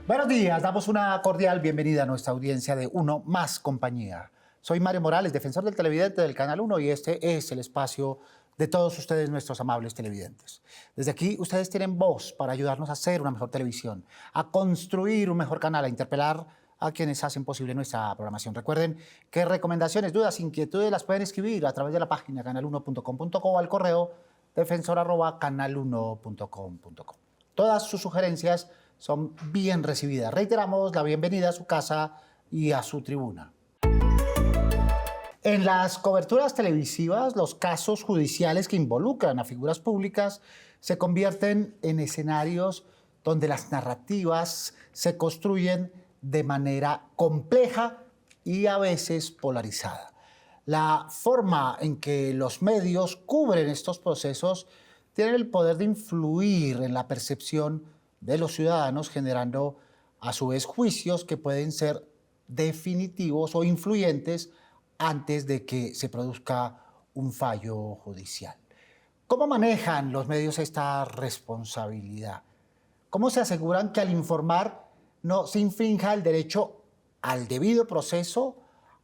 Buenos días, damos una cordial bienvenida a nuestra audiencia de Uno Más Compañía. Soy Mario Morales, defensor del televidente del Canal 1 y este es el espacio de todos ustedes, nuestros amables televidentes. Desde aquí ustedes tienen voz para ayudarnos a hacer una mejor televisión, a construir un mejor canal, a interpelar a quienes hacen posible nuestra programación. Recuerden que recomendaciones, dudas, inquietudes las pueden escribir a través de la página canal1.com.co o al correo defensor@canal1.com.co. Todas sus sugerencias son bien recibidas. Reiteramos la bienvenida a su casa y a su tribuna. En las coberturas televisivas, los casos judiciales que involucran a figuras públicas se convierten en escenarios donde las narrativas se construyen de manera compleja y a veces polarizada. La forma en que los medios cubren estos procesos tiene el poder de influir en la percepción de los ciudadanos, generando a su vez juicios que pueden ser definitivos o influyentes antes de que se produzca un fallo judicial. ¿Cómo manejan los medios esta responsabilidad? ¿Cómo se aseguran que al informar no se infrinja el derecho al debido proceso,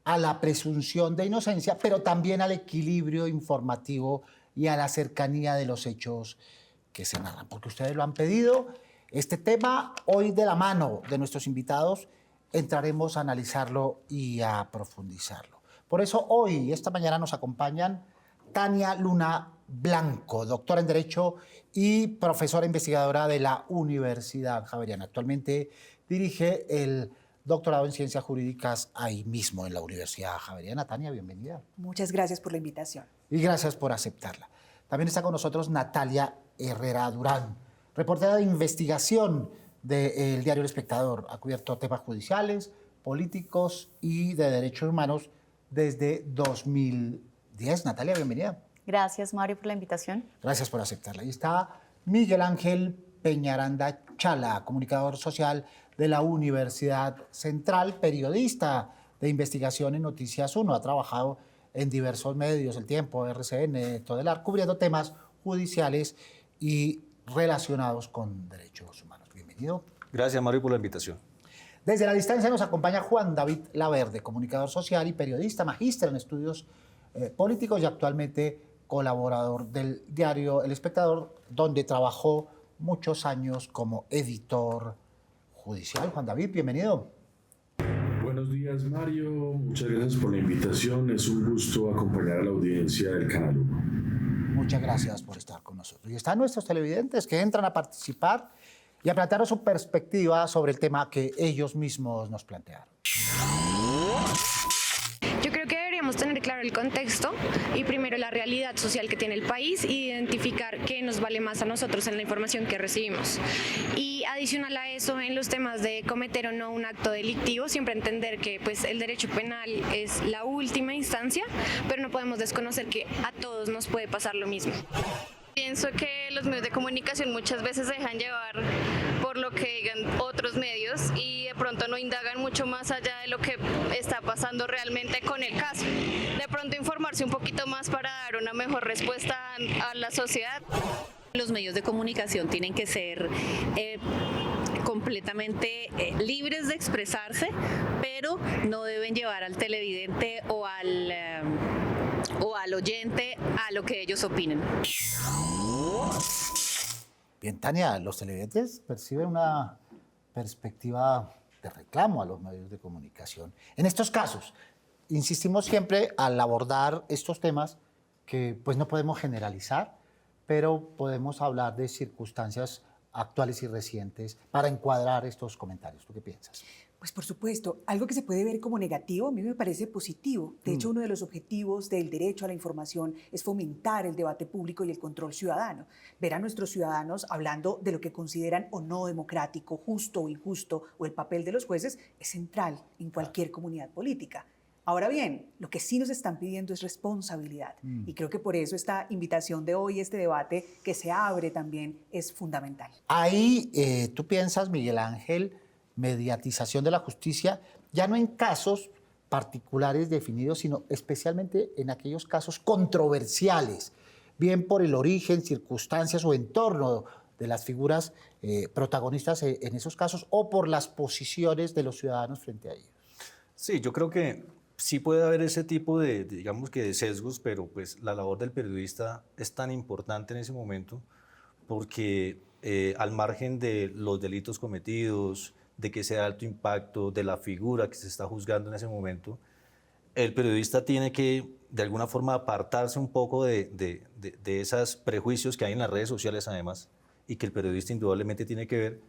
a la presunción de inocencia, pero también al equilibrio informativo y a la cercanía de los hechos que se narran? Porque ustedes lo han pedido. Este tema, hoy de la mano de nuestros invitados, entraremos a analizarlo y a profundizarlo. Por eso hoy, esta mañana, nos acompañan Tania Luna Blanco, doctora en Derecho y profesora investigadora de la Universidad Javeriana. Actualmente dirige el doctorado en Ciencias Jurídicas ahí mismo en la Universidad Javeriana. Tania, bienvenida. Muchas gracias por la invitación. Y gracias por aceptarla. También está con nosotros Natalia Herrera Durán, reportera de investigación del diario El Espectador. Ha cubierto temas judiciales, políticos y de derechos humanos desde 2010. Natalia, bienvenida. Gracias, Mario, por la invitación. Gracias por aceptarla. Y está Miguel Ángel Peñaranda Chala, comunicador social de la Universidad Central, periodista de investigación en Noticias 1. Ha trabajado en diversos medios, El Tiempo, RCN, Todelar, cubriendo temas judiciales y relacionados con derechos humanos. Bienvenido. Gracias, Mario, por la invitación. Desde la distancia nos acompaña Juan David Laverde, comunicador social y periodista, magíster en estudios políticos y actualmente colaborador del diario El Espectador, donde trabajó muchos años como editor judicial. Juan David, bienvenido. Buenos días, Mario. Muchas gracias por la invitación. Es un gusto acompañar a la audiencia del Canal 1. Muchas gracias por estar con nosotros. Y están nuestros televidentes que entran a participar y a plantear su perspectiva sobre el tema que ellos mismos nos plantearon. Yo creo que deberíamos tener claro el contexto y primero la realidad social que tiene el país y identificar qué nos vale más a nosotros en la información que recibimos. Y adicional a eso, en los temas de cometer o no un acto delictivo, siempre entender que pues, el derecho penal es la última instancia, pero no podemos desconocer que a todos nos puede pasar lo mismo. Pienso que los medios de comunicación muchas veces se dejan llevar por lo que digan otros medios y de pronto no indagan mucho más allá de lo que está pasando realmente con el caso. De pronto informarse un poquito más para dar una mejor respuesta a la sociedad. Los medios de comunicación tienen que ser completamente libres de expresarse, pero no deben llevar al televidente o al oyente a lo que ellos opinen. Bien, Tania, los televidentes perciben una perspectiva de reclamo a los medios de comunicación. En estos casos, insistimos siempre al abordar estos temas que pues no podemos generalizar, pero podemos hablar de circunstancias actuales y recientes para encuadrar estos comentarios. ¿Tú qué piensas? Pues por supuesto, algo que se puede ver como negativo a mí me parece positivo. De hecho, uno de los objetivos del derecho a la información es fomentar el debate público y el control ciudadano. Ver a nuestros ciudadanos hablando de lo que consideran o no democrático, justo o injusto, o el papel de los jueces, es central en cualquier comunidad política. Ahora bien, lo que sí nos están pidiendo es responsabilidad. Y creo que por eso esta invitación de hoy, este debate que se abre también, es fundamental. Ahí tú piensas, Miguel Ángel, mediatización de la justicia, ya no en casos particulares definidos, sino especialmente en aquellos casos controversiales, bien por el origen, circunstancias o entorno de las figuras protagonistas en esos casos o por las posiciones de los ciudadanos frente a ellos? Sí, yo creo que sí puede haber ese tipo digamos que de sesgos, pero pues la labor del periodista es tan importante en ese momento porque al margen de los delitos cometidos, de que sea de alto impacto, de la figura que se está juzgando en ese momento, el periodista tiene que de alguna forma apartarse un poco de esos prejuicios que hay en las redes sociales además, y que el periodista indudablemente tiene que ver,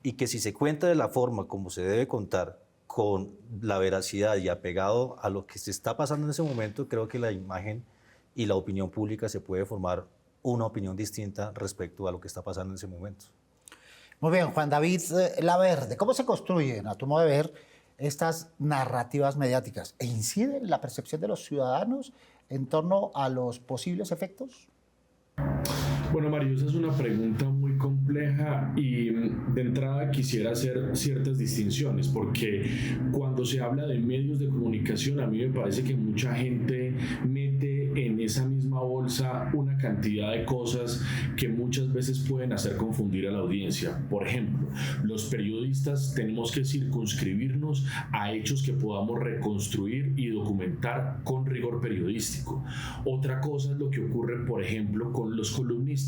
y que si se cuenta de la forma como se debe contar, con la veracidad y apegado a lo que se está pasando en ese momento, creo que la imagen y la opinión pública se puede formar una opinión distinta respecto a lo que está pasando en ese momento. Muy bien, Juan David Laverde, ¿cómo se construyen, a tu modo de ver, estas narrativas mediáticas? ¿E inciden en la percepción de los ciudadanos en torno a los posibles efectos? Bueno, Mario, esa es una pregunta muy compleja y de entrada quisiera hacer ciertas distinciones porque cuando se habla de medios de comunicación a mí me parece que mucha gente mete en esa misma bolsa una cantidad de cosas que muchas veces pueden hacer confundir a la audiencia. Por ejemplo, los periodistas tenemos que circunscribirnos a hechos que podamos reconstruir y documentar con rigor periodístico. Otra cosa es lo que ocurre, por ejemplo, con los columnistas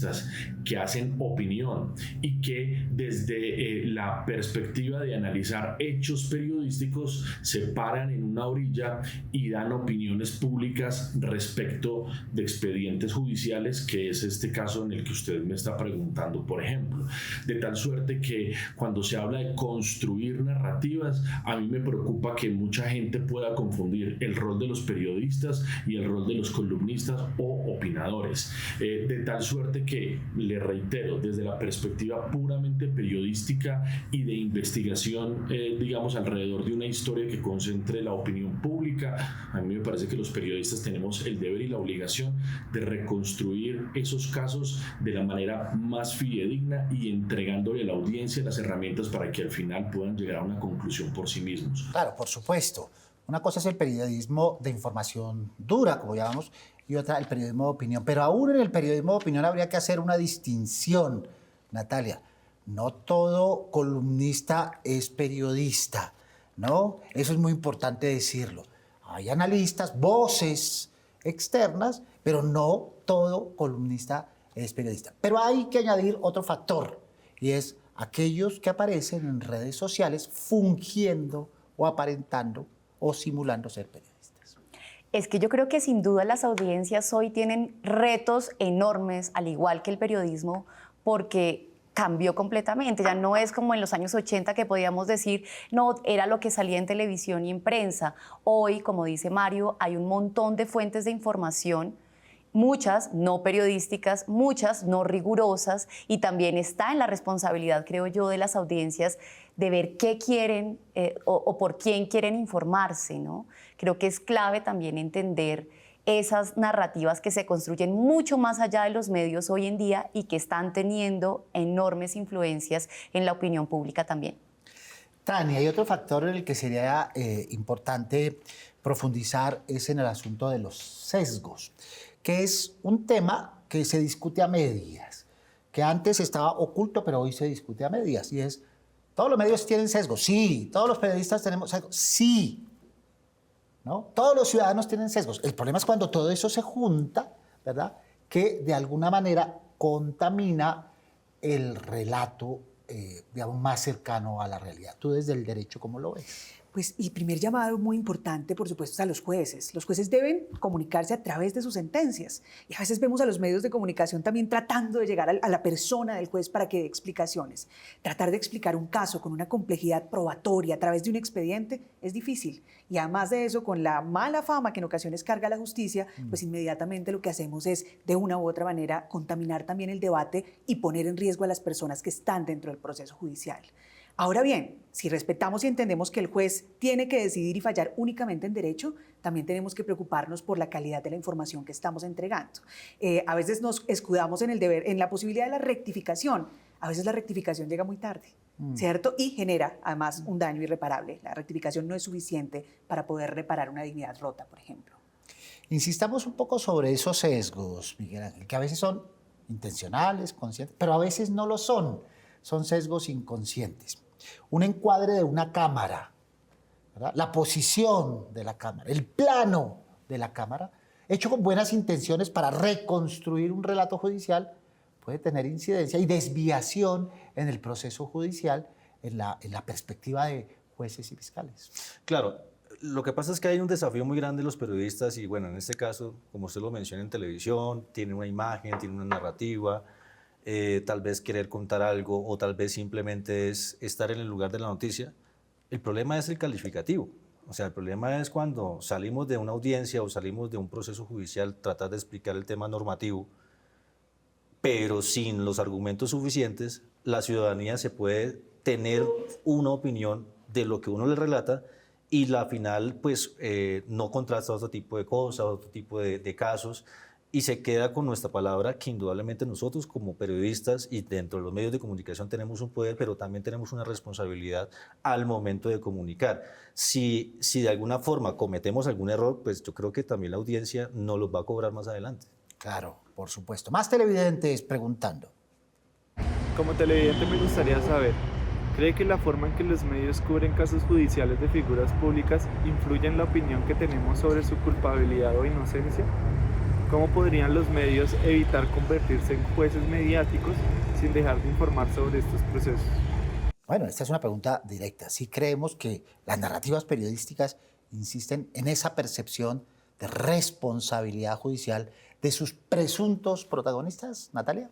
que hacen opinión y que desde la perspectiva de analizar hechos periodísticos se paran en una orilla y dan opiniones públicas respecto de expedientes judiciales, que es este caso en el que usted me está preguntando, por ejemplo. De tal suerte que cuando se habla de construir narrativas, a mí me preocupa que mucha gente pueda confundir el rol de los periodistas y el rol de los columnistas o opinadores. De tal suerte que, le reitero, desde la perspectiva puramente periodística y de investigación, digamos, alrededor de una historia que concentre la opinión pública, a mí me parece que los periodistas tenemos el deber y la obligación de reconstruir esos casos de la manera más fidedigna y entregándole a la audiencia las herramientas para que al final puedan llegar a una conclusión por sí mismos. Claro, por supuesto. Una cosa es el periodismo de información dura, como llamamos, y otra el periodismo de opinión. Pero aún en el periodismo de opinión habría que hacer una distinción, Natalia. No todo columnista es periodista, ¿no? Eso es muy importante decirlo. Hay analistas, voces externas, pero no todo columnista es periodista. Pero hay que añadir otro factor, y es aquellos que aparecen en redes sociales fungiendo o aparentando o simulando ser periodistas. Es que yo creo que sin duda las audiencias hoy tienen retos enormes, al igual que el periodismo, porque cambió completamente. Ya no es como en los años 80 que podíamos decir, no, era lo que salía en televisión y en prensa. Hoy, como dice Mario, hay un montón de fuentes de información, muchas no periodísticas, muchas no rigurosas, y también está en la responsabilidad, creo yo, de las audiencias de ver qué quieren o por quién quieren informarse, ¿no? Creo que es clave también entender esas narrativas que se construyen mucho más allá de los medios hoy en día y que están teniendo enormes influencias en la opinión pública también. Tania, hay otro factor en el que sería importante profundizar, es en el asunto de los sesgos, que es un tema que se discute a medias, que antes estaba oculto, pero hoy se discute a medias, y es, ¿todos los medios tienen sesgos? Sí. ¿Todos los periodistas tenemos sesgos? Sí. ¿No? Todos los ciudadanos tienen sesgos. El problema es cuando todo eso se junta, ¿verdad? Que de alguna manera contamina el relato, digamos, más cercano a la realidad. Tú desde el derecho, ¿cómo lo ves? Pues el primer llamado muy importante, por supuesto, es a los jueces. Los jueces deben comunicarse a través de sus sentencias. Y a veces vemos a los medios de comunicación también tratando de llegar a la persona del juez para que dé explicaciones. Tratar de explicar un caso con una complejidad probatoria a través de un expediente es difícil. Y además de eso, con la mala fama que en ocasiones carga la justicia, pues inmediatamente lo que hacemos es, de una u otra manera, contaminar también el debate y poner en riesgo a las personas que están dentro del proceso judicial. Ahora bien, si respetamos y entendemos que el juez tiene que decidir y fallar únicamente en derecho, también tenemos que preocuparnos por la calidad de la información que estamos entregando. A veces nos escudamos en el deber, en la posibilidad de la rectificación. A veces la rectificación llega muy tarde, ¿cierto? Y genera además un daño irreparable. La rectificación no es suficiente para poder reparar una dignidad rota, por ejemplo. Insistamos un poco sobre esos sesgos, Miguel Ángel, que a veces son intencionales, conscientes, pero a veces no lo son. Son sesgos inconscientes. Un encuadre de una cámara, ¿verdad? La posición de la cámara, el plano de la cámara, hecho con buenas intenciones para reconstruir un relato judicial, puede tener incidencia y desviación en el proceso judicial en la perspectiva de jueces y fiscales. Claro, lo que pasa es que hay un desafío muy grande de los periodistas y bueno, en este caso, como usted lo menciona en televisión, tiene una imagen, tiene una narrativa, tal vez querer contar algo o tal vez simplemente es estar en el lugar de la noticia. El problema es el calificativo. O sea, el problema es cuando salimos de una audiencia o salimos de un proceso judicial, tratar de explicar el tema normativo, pero sin los argumentos suficientes, la ciudadanía se puede tener una opinión de lo que uno le relata y la final pues no contrasta otro tipo de cosas, otro tipo de casos y se queda con nuestra palabra que indudablemente nosotros como periodistas y dentro de los medios de comunicación tenemos un poder, pero también tenemos una responsabilidad al momento de comunicar. Si de alguna forma cometemos algún error, pues yo creo que también la audiencia no los va a cobrar más adelante. Claro, por supuesto. Más televidentes preguntando. Como televidente me gustaría saber, ¿cree que la forma en que los medios cubren casos judiciales de figuras públicas influye en la opinión que tenemos sobre su culpabilidad o inocencia? ¿Cómo podrían los medios evitar convertirse en jueces mediáticos sin dejar de informar sobre estos procesos? Bueno, esta es una pregunta directa. ¿Sí creemos que las narrativas periodísticas insisten en esa percepción de responsabilidad judicial de sus presuntos protagonistas, Natalia?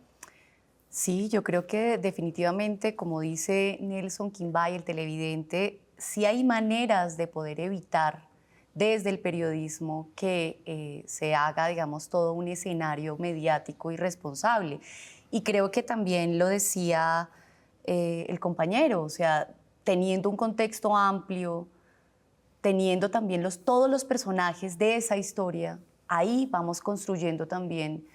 Sí, yo creo que definitivamente, como dice Nelson Quimbay, el televidente, sí hay maneras de poder evitar desde el periodismo que se haga, digamos, todo un escenario mediático y responsable. Y creo que también lo decía el compañero, o sea, teniendo un contexto amplio, teniendo también todos los personajes de esa historia, ahí vamos construyendo también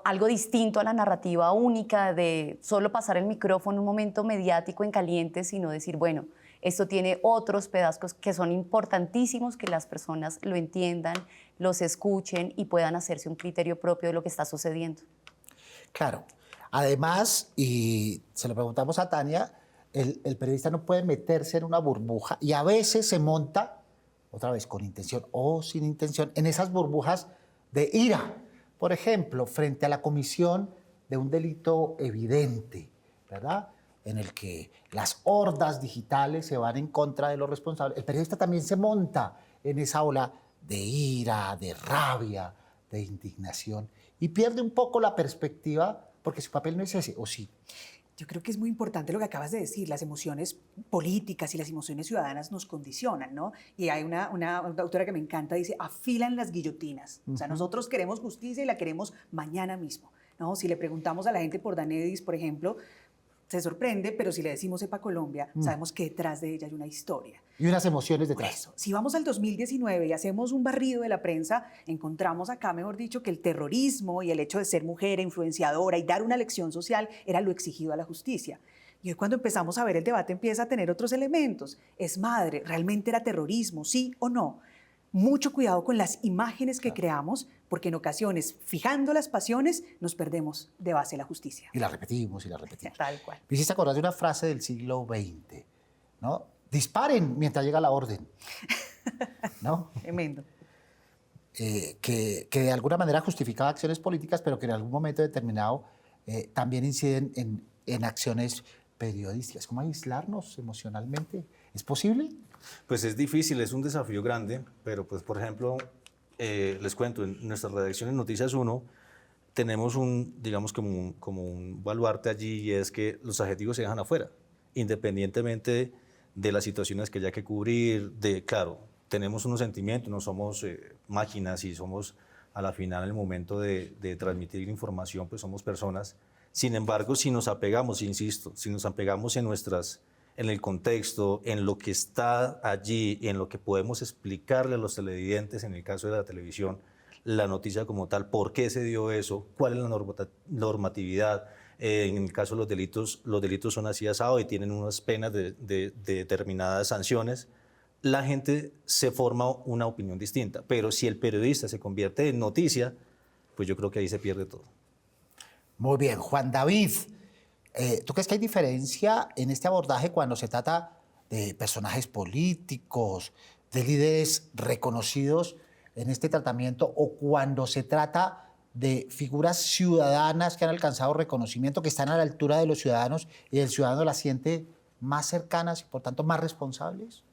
algo distinto a la narrativa única de solo pasar el micrófono en un momento mediático en caliente, sino decir, bueno, esto tiene otros pedazos que son importantísimos, que las personas lo entiendan, los escuchen y puedan hacerse un criterio propio de lo que está sucediendo. Claro. Además, y se lo preguntamos a Tania, el periodista no puede meterse en una burbuja y a veces se monta, otra vez con intención o sin intención, en esas burbujas de ira. Por ejemplo, frente a la comisión de un delito evidente, ¿verdad?, en el que las hordas digitales se van en contra de los responsables, el periodista también se monta en esa ola de ira, de rabia, de indignación y pierde un poco la perspectiva porque su papel no es ese, ¿o sí? Yo creo que es muy importante lo que acabas de decir, las emociones políticas y las emociones ciudadanas nos condicionan, ¿no? Y hay una autora que me encanta, dice, afilan las guillotinas. O sea, nosotros queremos justicia y la queremos mañana mismo, ¿no? Si le preguntamos a la gente por Danedis, por ejemplo, se sorprende, pero si le decimos EPA Colombia, sabemos que detrás de ella hay una historia. Y unas emociones Por detrás. eso, si vamos al 2019 y hacemos un barrido de la prensa, encontramos acá, mejor dicho, que el terrorismo y el hecho de ser mujer influenciadora y dar una lección social era lo exigido a la justicia. Y hoy cuando empezamos a ver el debate empieza a tener otros elementos. ¿Es madre? ¿Realmente era terrorismo? ¿Sí o no? Mucho cuidado con las imágenes que creamos, porque en ocasiones, fijando las pasiones, nos perdemos de base la justicia. Y la repetimos y la repetimos. Tal cual. Me hiciste acordar de una frase del siglo XX, ¿no? Disparen mientras llega la orden, ¿no? Tremendo. Que de alguna manera justificaba acciones políticas, pero que en algún momento determinado también inciden en acciones periodísticas. ¿Cómo aislarnos emocionalmente? ¿Es posible? Pues es difícil, es un desafío grande, pero pues por ejemplo, les cuento, en nuestra redacción en Noticias 1 tenemos digamos como un baluarte allí y es que los adjetivos se dejan afuera, independientemente de las situaciones que haya que cubrir, claro, tenemos unos sentimientos, no somos máquinas y somos a la final, en el momento de transmitir información, pues somos personas. Sin embargo, si nos apegamos, insisto, si nos apegamos en el contexto, en lo que está allí, en lo que podemos explicarle a los televidentes, en el caso de la televisión, la noticia como tal, por qué se dio eso, cuál es la normatividad. En el caso de los delitos son así asados y tienen unas penas de determinadas sanciones. La gente se forma una opinión distinta, pero si el periodista se convierte en noticia, pues yo creo que ahí se pierde todo. Muy bien, Juan David, ¿tú crees que hay diferencia en este abordaje cuando se trata de personajes políticos, de líderes reconocidos en este tratamiento, o cuando se trata de figuras ciudadanas que han alcanzado reconocimiento, que están a la altura de los ciudadanos y el ciudadano las siente más cercanas y por tanto más responsables?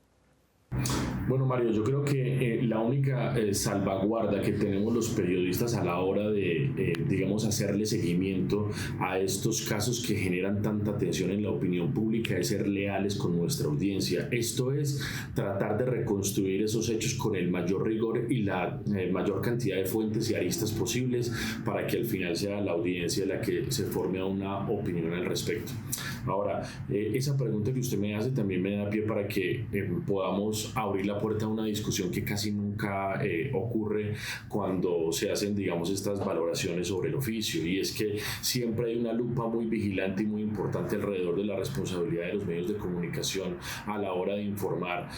Bueno, Mario, yo creo que la única salvaguarda que tenemos los periodistas a la hora de, digamos, hacerle seguimiento a estos casos que generan tanta atención en la opinión pública es ser leales con nuestra audiencia. Esto es tratar de reconstruir esos hechos con el mayor rigor y la mayor cantidad de fuentes y aristas posibles para que al final sea la audiencia la que se forme una opinión al respecto. Ahora, esa pregunta que usted me hace también me da pie para que podamos abrir la puerta a una discusión que casi nunca ocurre cuando se hacen, digamos, estas valoraciones sobre el oficio, y es que siempre hay una lupa muy vigilante y muy importante alrededor de la responsabilidad de los medios de comunicación a la hora de informar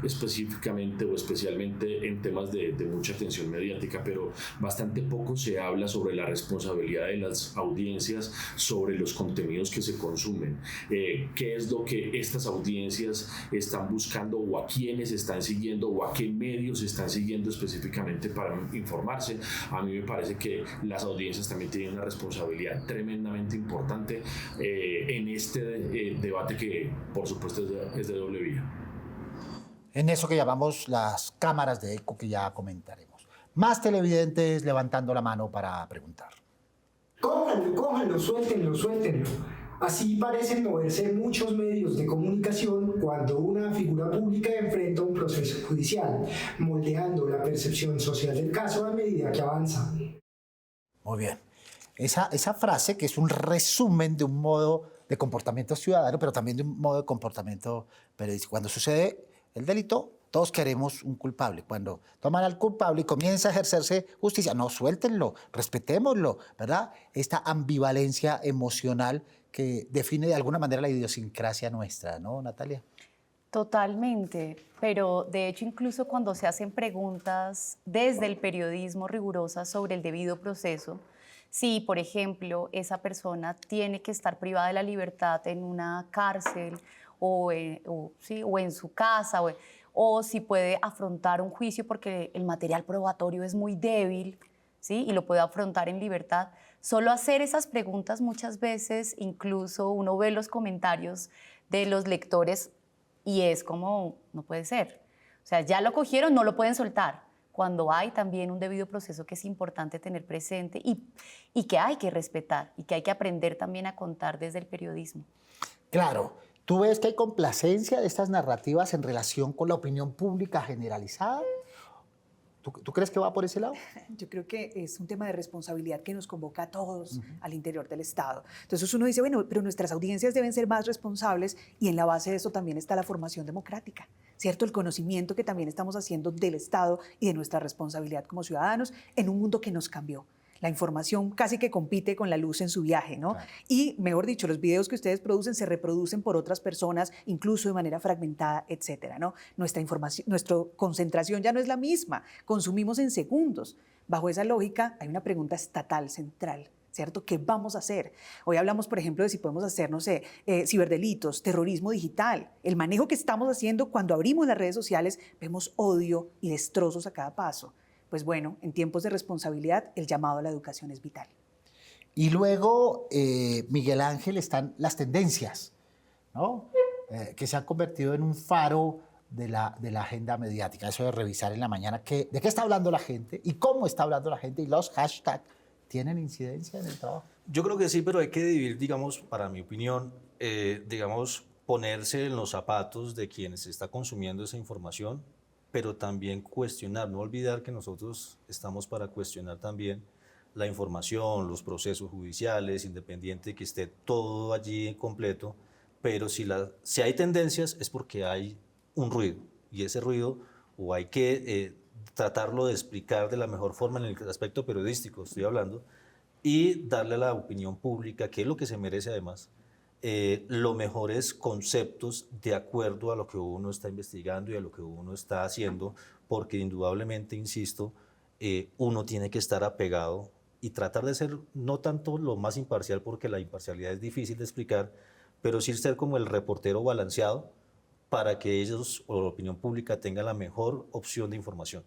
específicamente o especialmente en temas de mucha atención mediática, pero bastante poco se habla sobre la responsabilidad de las audiencias sobre los contenidos que se consumen. ¿Qué es lo que estas audiencias están buscando, o a quiénes están siguiendo, o a qué medios están siguiendo específicamente para informarse? A mí me parece que las audiencias también tienen una responsabilidad tremendamente importante en este debate que por supuesto es de doble vía. En eso que llamamos las cámaras de eco, que ya comentaremos. Más televidentes levantando la mano para preguntar. Cójanlo, cójanlo, suéltenlo, suéltenlo. Así parecen moverse muchos medios de comunicación cuando una figura pública enfrenta un proceso judicial, moldeando la percepción social del caso a medida que avanza. Muy bien. Esa frase, que es un resumen de un modo de comportamiento ciudadano, pero también de un modo de comportamiento periodístico. Cuando sucede el delito, todos queremos un culpable. Cuando toman al culpable y comienza a ejercerse justicia, no, suéltenlo, respetémoslo, ¿verdad? Esta ambivalencia emocional que define de alguna manera la idiosincrasia nuestra, ¿no, Natalia? Totalmente, pero de hecho incluso cuando se hacen preguntas desde el periodismo rigurosas sobre el debido proceso, si por ejemplo esa persona tiene que estar privada de la libertad en una cárcel o en su casa, o si puede afrontar un juicio porque el material probatorio es muy débil, ¿sí? Y lo puede afrontar en libertad. Solo hacer esas preguntas muchas veces, incluso uno ve los comentarios de los lectores y es como, no puede ser. O sea, ya lo cogieron, no lo pueden soltar. Cuando hay también un debido proceso que es importante tener presente y que hay que respetar y que hay que aprender también a contar desde el periodismo. Claro. ¿Tú ves que hay complacencia de estas narrativas en relación con la opinión pública generalizada? ¿Tú crees que va por ese lado? Yo creo que es un tema de responsabilidad que nos convoca a todos al interior del Estado. Entonces uno dice, bueno, pero nuestras audiencias deben ser más responsables, y en la base de eso también está la formación democrática, ¿cierto? El conocimiento que también estamos haciendo del Estado y de nuestra responsabilidad como ciudadanos en un mundo que nos cambió. La información casi que compite con la luz en su viaje, ¿no? Claro. Y, mejor dicho, los videos que ustedes producen se reproducen por otras personas, incluso de manera fragmentada, etcétera, ¿no? Nuestra información, nuestra concentración ya no es la misma, consumimos en segundos. Bajo esa lógica, hay una pregunta estatal central, ¿cierto? ¿Qué vamos a hacer? Hoy hablamos, por ejemplo, de si podemos hacer, no sé, ciberdelitos, terrorismo digital. El manejo que estamos haciendo cuando abrimos las redes sociales, vemos odio y destrozos a cada paso. Pues bueno, en tiempos de responsabilidad, el llamado a la educación es vital. Y luego, Miguel Ángel, están las tendencias, ¿no? Que se han convertido en un faro de la agenda mediática. Eso de revisar en la mañana de qué está hablando la gente y cómo está hablando la gente, y los hashtags tienen incidencia en el trabajo. Yo creo que sí, pero hay que dividir, digamos, para mi opinión, digamos, ponerse en los zapatos de quienes está consumiendo esa información, pero también cuestionar, no olvidar que nosotros estamos para cuestionar también la información, los procesos judiciales, independiente de que esté todo allí completo, pero si hay tendencias es porque hay un ruido, y ese ruido o hay que tratarlo de explicar de la mejor forma en el aspecto periodístico, estoy hablando, y darle a la opinión pública, que es lo que se merece además, los mejores conceptos de acuerdo a lo que uno está investigando y a lo que uno está haciendo, porque indudablemente, insisto, uno tiene que estar apegado y tratar de ser no tanto lo más imparcial, porque la imparcialidad es difícil de explicar, pero sí ser como el reportero balanceado para que ellos o la opinión pública tengan la mejor opción de información.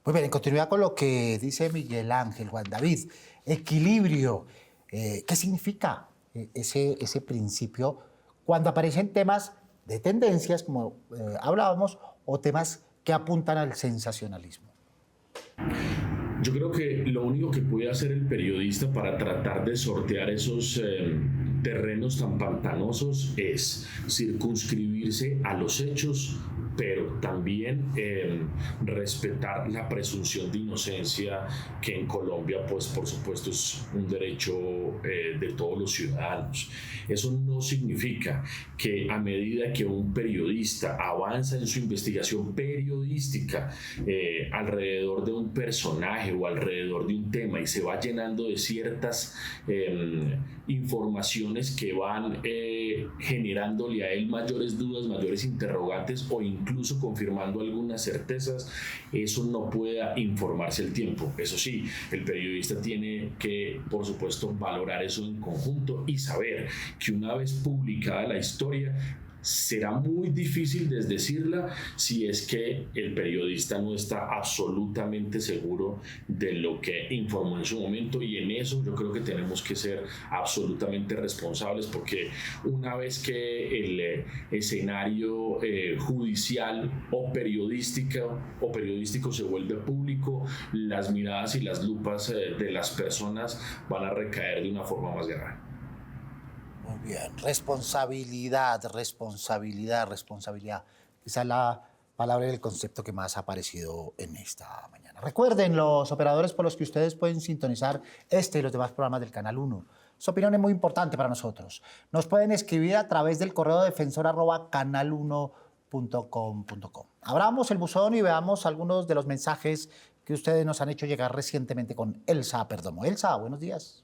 Muy bien, en continuidad con lo que dice Miguel Ángel, Juan David, equilibrio, ¿qué significa ese principio cuando aparecen temas de tendencias, como hablábamos, o temas que apuntan al sensacionalismo? Yo creo que lo único que puede hacer el periodista para tratar de sortear esos terrenos tan pantanosos es circunscribirse a los hechos, pero también respetar la presunción de inocencia, que en Colombia, pues por supuesto es un derecho de todos los ciudadanos. Eso no significa que a medida que un periodista avanza en su investigación periodística alrededor de un personaje o alrededor de un tema y se va llenando de ciertas informaciones que van generándole a él mayores dudas, mayores interrogantes o incluso confirmando algunas certezas, eso no pueda informarse el tiempo. Eso sí, el periodista tiene que, por supuesto, valorar eso en conjunto y saber que una vez publicada la historia, será muy difícil desdecirla si es que el periodista no está absolutamente seguro de lo que informó en su momento, y en eso yo creo que tenemos que ser absolutamente responsables, porque una vez que el escenario judicial o periodístico se vuelve público, las miradas y las lupas de las personas van a recaer de una forma más grave. Muy bien, responsabilidad. Esa es la palabra y el concepto que más ha aparecido en esta mañana. Recuerden los operadores por los que ustedes pueden sintonizar este y los demás programas del Canal 1. Su opinión es muy importante para nosotros. Nos pueden escribir a través del correo defensor@canal1.com.co. Abramos el buzón y veamos algunos de los mensajes que ustedes nos han hecho llegar recientemente con Elsa Perdomo. Elsa, buenos días.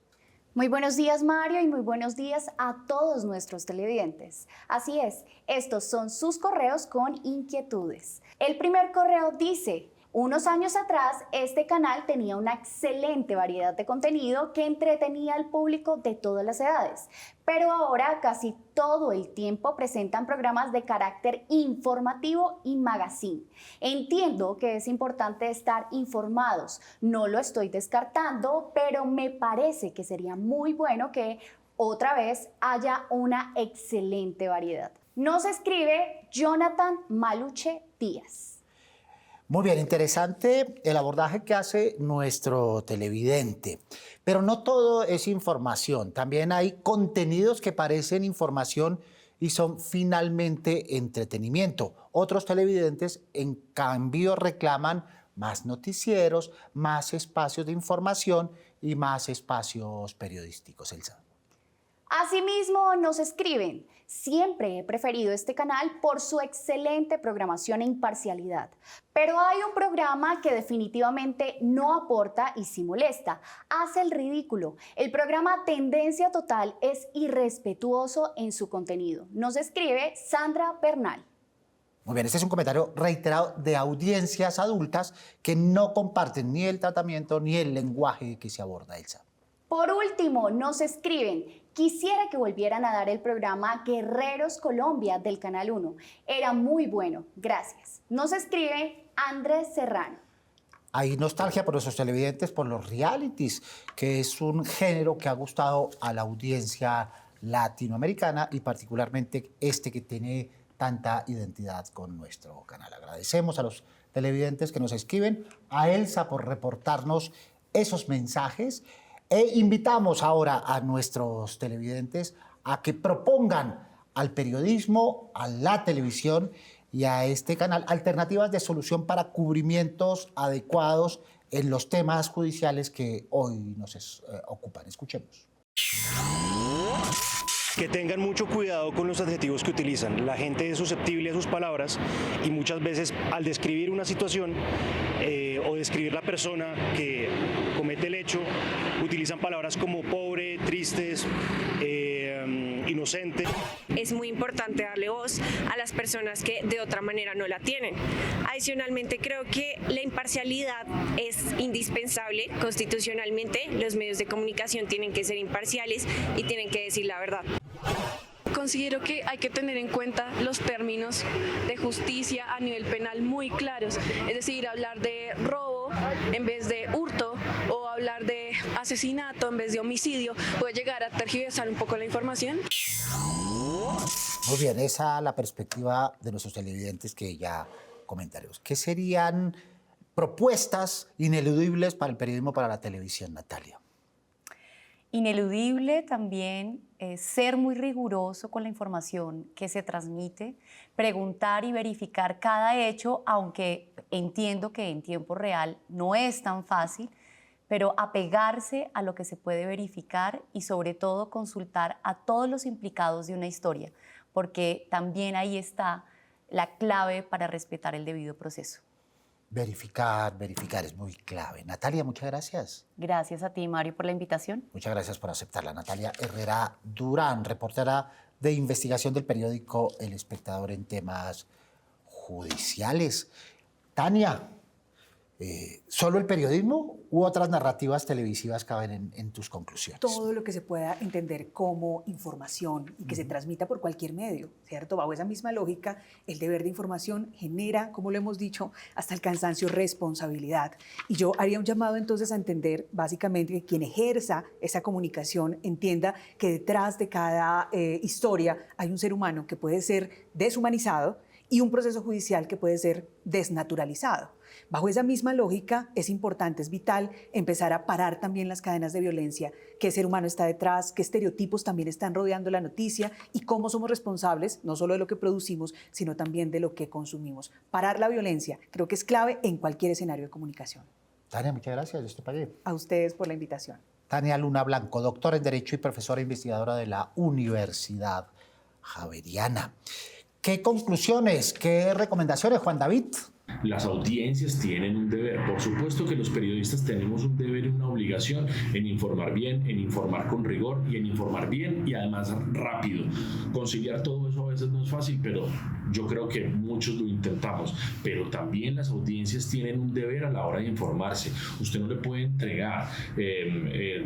Muy buenos días, Mario, y muy buenos días a todos nuestros televidentes. Así es, estos son sus correos con inquietudes. El primer correo dice: unos años atrás, este canal tenía una excelente variedad de contenido que entretenía al público de todas las edades, pero ahora casi todo el tiempo presentan programas de carácter informativo y magazine. Entiendo que es importante estar informados, no lo estoy descartando, pero me parece que sería muy bueno que otra vez haya una excelente variedad. Nos escribe Jonathan Maluche Díaz. Muy bien, interesante el abordaje que hace nuestro televidente. Pero no todo es información. También hay contenidos que parecen información y son finalmente entretenimiento. Otros televidentes, en cambio, reclaman más noticieros, más espacios de información y más espacios periodísticos. Elsa. Asimismo, nos escriben: siempre he preferido este canal por su excelente programación e imparcialidad, pero hay un programa que definitivamente no aporta y sí molesta, hace el ridículo. El programa Tendencia Total es irrespetuoso en su contenido. Nos escribe Sandra Bernal. Muy bien, este es un comentario reiterado de audiencias adultas que no comparten ni el tratamiento ni el lenguaje que se aborda, Elsa. Por último, nos escriben: quisiera que volvieran a dar el programa Guerreros Colombia del Canal 1. Era muy bueno, gracias. Nos escribe Andrés Serrano. Hay nostalgia por nuestros televidentes por los realities, que es un género que ha gustado a la audiencia latinoamericana y particularmente este que tiene tanta identidad con nuestro canal. Agradecemos a los televidentes que nos escriben, a Elsa por reportarnos esos mensajes. E invitamos ahora a nuestros televidentes a que propongan al periodismo, a la televisión y a este canal alternativas de solución para cubrimientos adecuados en los temas judiciales que hoy nos ocupan. Escuchemos. que tengan mucho cuidado con los adjetivos que utilizan. La gente es susceptible a sus palabras y muchas veces al describir una situación o describir la persona que comete el hecho, utilizan palabras como pobre, tristes, inocente. Es muy importante darle voz a las personas que de otra manera no la tienen. Adicionalmente, creo que la imparcialidad es indispensable. Constitucionalmente, los medios de comunicación tienen que ser imparciales y tienen que decir la verdad. Considero que hay que tener en cuenta los términos de justicia a nivel penal muy claros, es decir, hablar de robo en vez de hurto o hablar de asesinato en vez de homicidio puede llegar a tergiversar un poco la información. Muy bien, esa es la perspectiva de nuestros televidentes que ya comentaremos. ¿Qué serían propuestas ineludibles para el periodismo, para la televisión, Natalia? Ineludible también ser muy riguroso con la información que se transmite, preguntar y verificar cada hecho, aunque entiendo que en tiempo real no es tan fácil, pero apegarse a lo que se puede verificar y sobre todo consultar a todos los implicados de una historia, porque también ahí está la clave para respetar el debido proceso. Verificar es muy clave. Natalia, muchas gracias. Gracias a ti, Mario, por la invitación. Muchas gracias por aceptarla. Natalia Herrera Durán, reportera de investigación del periódico El Espectador en temas judiciales. Tania, ¿solo el periodismo u otras narrativas televisivas caben en tus conclusiones? Todo lo que se pueda entender como información y que se transmita por cualquier medio, ¿cierto? Bajo esa misma lógica, el deber de información genera, como lo hemos dicho, hasta el cansancio, responsabilidad. Y yo haría un llamado entonces a entender básicamente que quien ejerza esa comunicación entienda que detrás de cada historia hay un ser humano que puede ser deshumanizado y un proceso judicial que puede ser desnaturalizado. Bajo esa misma lógica es importante, es vital empezar a parar también las cadenas de violencia, qué ser humano está detrás, qué estereotipos también están rodeando la noticia y cómo somos responsables no solo de lo que producimos, sino también de lo que consumimos. Parar la violencia creo que es clave en cualquier escenario de comunicación. Tania, muchas gracias. Esto pagué. A ustedes por la invitación. Tania Luna Blanco, doctora en Derecho y profesora investigadora de la Universidad Javeriana. ¿Qué conclusiones, qué recomendaciones, Juan David? Las audiencias tienen un deber. Por supuesto que los periodistas tenemos un deber y una obligación en informar bien, en informar con rigor y en informar bien y además rápido. Conciliar todo eso a veces no es fácil, pero yo creo que muchos lo intentamos. Pero también las audiencias tienen un deber a la hora de informarse. Usted no le puede entregar, el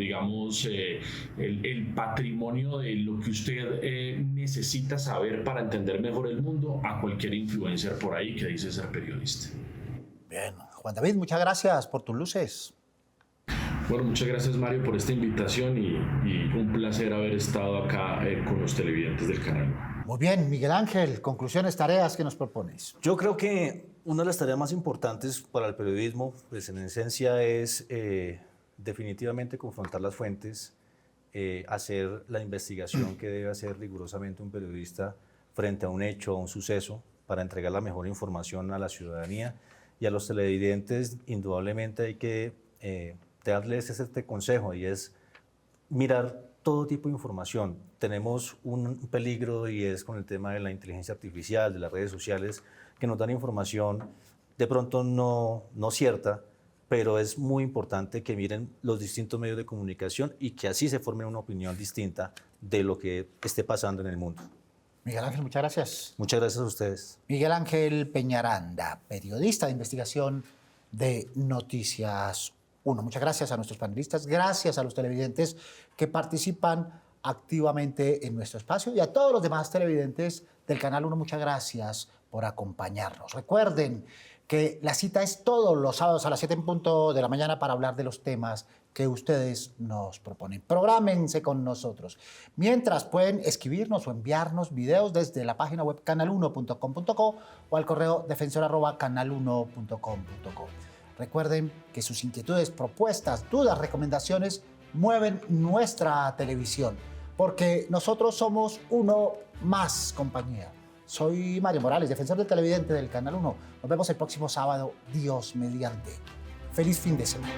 patrimonio de lo que usted necesita saber para entender mejor el mundo a cualquier influencer por ahí que dice ser periodista. Bien, Juan David, muchas gracias por tus luces. Bueno, muchas gracias, Mario, por esta invitación y un placer haber estado acá con los televidentes del canal. Muy bien, Miguel Ángel, conclusiones, tareas que nos propones. Yo creo que una de las tareas más importantes para el periodismo, pues en esencia es definitivamente confrontar las fuentes, hacer la investigación que debe hacer rigurosamente un periodista frente a un hecho, a un suceso, para entregar la mejor información a la ciudadanía y a los televidentes. Indudablemente hay que darles este consejo y es mirar todo tipo de información. Tenemos un peligro y es con el tema de la inteligencia artificial, de las redes sociales, que nos dan información de pronto no cierta, pero es muy importante que miren los distintos medios de comunicación y que así se forme una opinión distinta de lo que esté pasando en el mundo. Miguel Ángel, muchas gracias. Muchas gracias a ustedes. Miguel Ángel Peñaranda, periodista de investigación de Noticias 1. Muchas gracias a nuestros panelistas, gracias a los televidentes que participan activamente en nuestro espacio y a todos los demás televidentes del Canal 1, muchas gracias por acompañarnos. Recuerden que la cita es todos los sábados a las 7 en punto de la mañana para hablar de los temas que ustedes nos proponen. Prográmense con nosotros. Mientras pueden escribirnos o enviarnos videos desde la página web canal1.com.co o al correo defensor@canal1.com.co. Recuerden que sus inquietudes, propuestas, dudas, recomendaciones mueven nuestra televisión, porque nosotros somos uno más, compañía. Soy Mario Morales, defensor del televidente del Canal 1. Nos vemos el próximo sábado, Dios mediante. Feliz fin de semana.